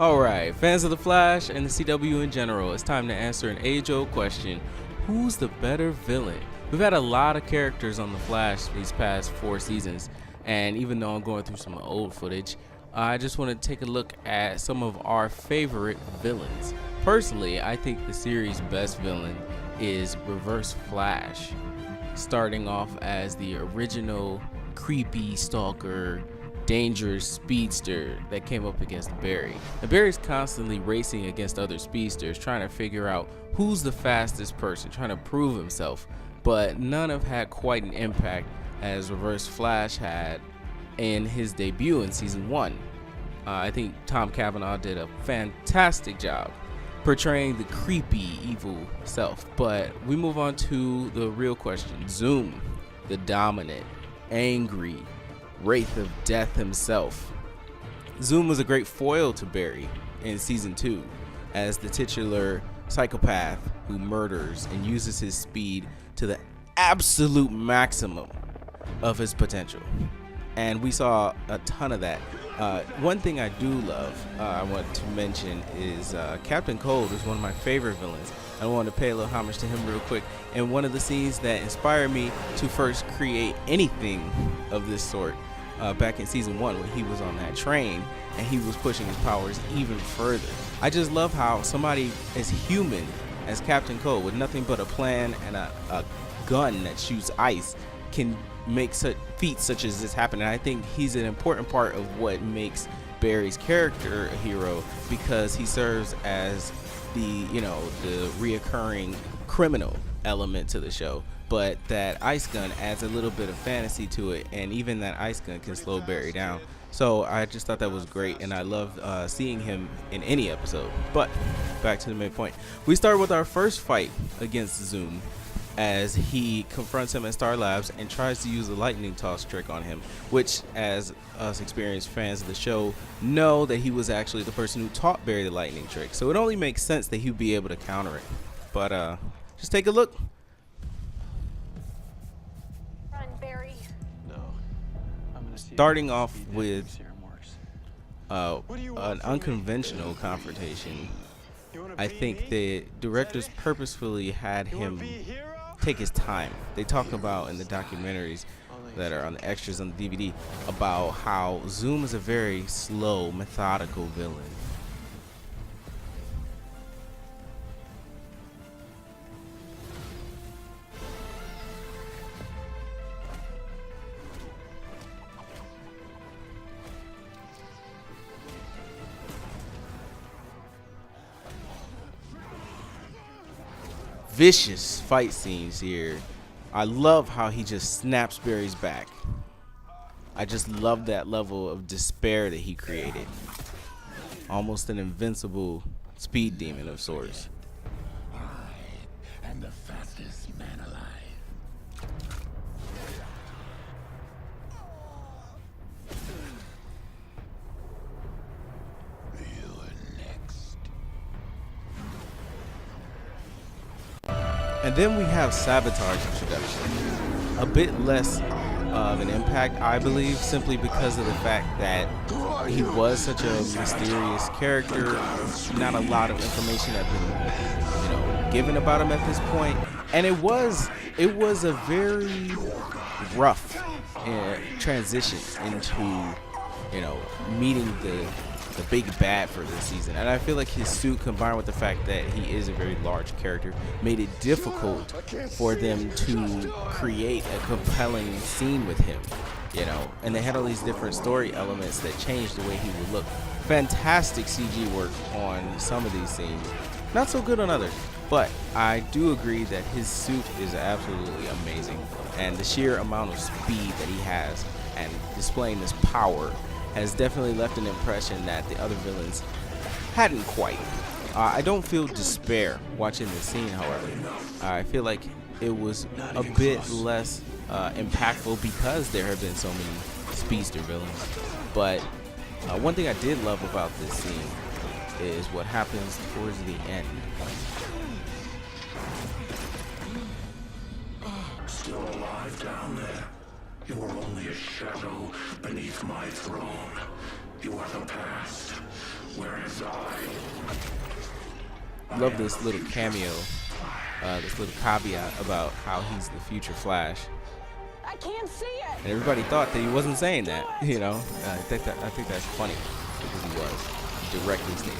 Alright, fans of The Flash and the CW in general, it's time to answer an age-old question. Who's the better villain? We've had a lot of characters on The Flash these past 4 seasons, and even though I'm going through some old footage, I just want to take a look at some of our favorite villains. Personally, I think the series' best villain is Reverse Flash, starting off as the original creepy stalker, dangerous speedster that came up against Barry. And Barry's constantly racing against other speedsters, trying to figure out who's the fastest person, trying to prove himself, but none have had quite an impact as Reverse Flash had in his debut in season 1. I think Tom Cavanaugh did a fantastic job portraying the creepy evil self. But we move on to the real question. Zoom, the dominant, angry Wraith of Death himself. Zoom was a great foil to Barry in season 2 as the titular psychopath who murders and uses his speed to the absolute maximum of his potential. And we saw a ton of that. One thing I do love, I want to mention, is Captain Cold is one of my favorite villains. I want to pay a little homage to him real quick. And one of the scenes that inspired me to first create anything of this sort back in season 1 when he was on that train and he was pushing his powers even further. I just love how somebody as human as Captain Cold with nothing but a plan and a gun that shoots ice can make such feats such as this happen. And I think he's an important part of what makes Barry's character a hero, because he serves as the reoccurring criminal element to the show. But that ice gun adds a little bit of fantasy to it, and even that ice gun can slow Barry down. So I just thought that was great, and I loved seeing him in any episode. But back to the main point. We start with our first fight against Zoom as he confronts him at Star Labs and tries to use a lightning toss trick on him, which, as us experienced fans of the show know, that he was actually the person who taught Barry the lightning trick. So it only makes sense that he'd be able to counter it. But just take a look. Starting off with an unconventional confrontation. I think the directors purposefully had him take his time. They talk about in the documentaries that are on the extras on the DVD about how Zoom is a very slow, methodical villain. Vicious fight scenes here. I love how he just snaps Barry's back. I just love that level of despair that he created. Almost an invincible speed demon of sorts. I am the fastest man alive. And then we have Savitar's introduction. A bit less of an impact, I believe, simply because of the fact that he was such a mysterious character. Not a lot of information had been, given about him at this point. And it was a very rough transition into, meeting the big bad for this season. And I feel like his suit, combined with the fact that he is a very large character, made it difficult for them to create a compelling scene with him, and they had all these different story elements that changed the way he would look. Fantastic CG work on some of these scenes, not so good on others, but I do agree that his suit is absolutely amazing, and the sheer amount of speed that he has and displaying this power has definitely left an impression that the other villains hadn't quite. I don't feel despair watching the scene, however. I feel like it was a bit less impactful because there have been so many speedster villains. But one thing I did love about this scene is what happens towards the end. Still alive down there. You are only a shadow beneath my throne. You are the past. Love this little cameo, this little caveat about how he's the future Flash. I can't see it. And everybody thought that he wasn't saying that, you know. I think that's funny because he was directly stated.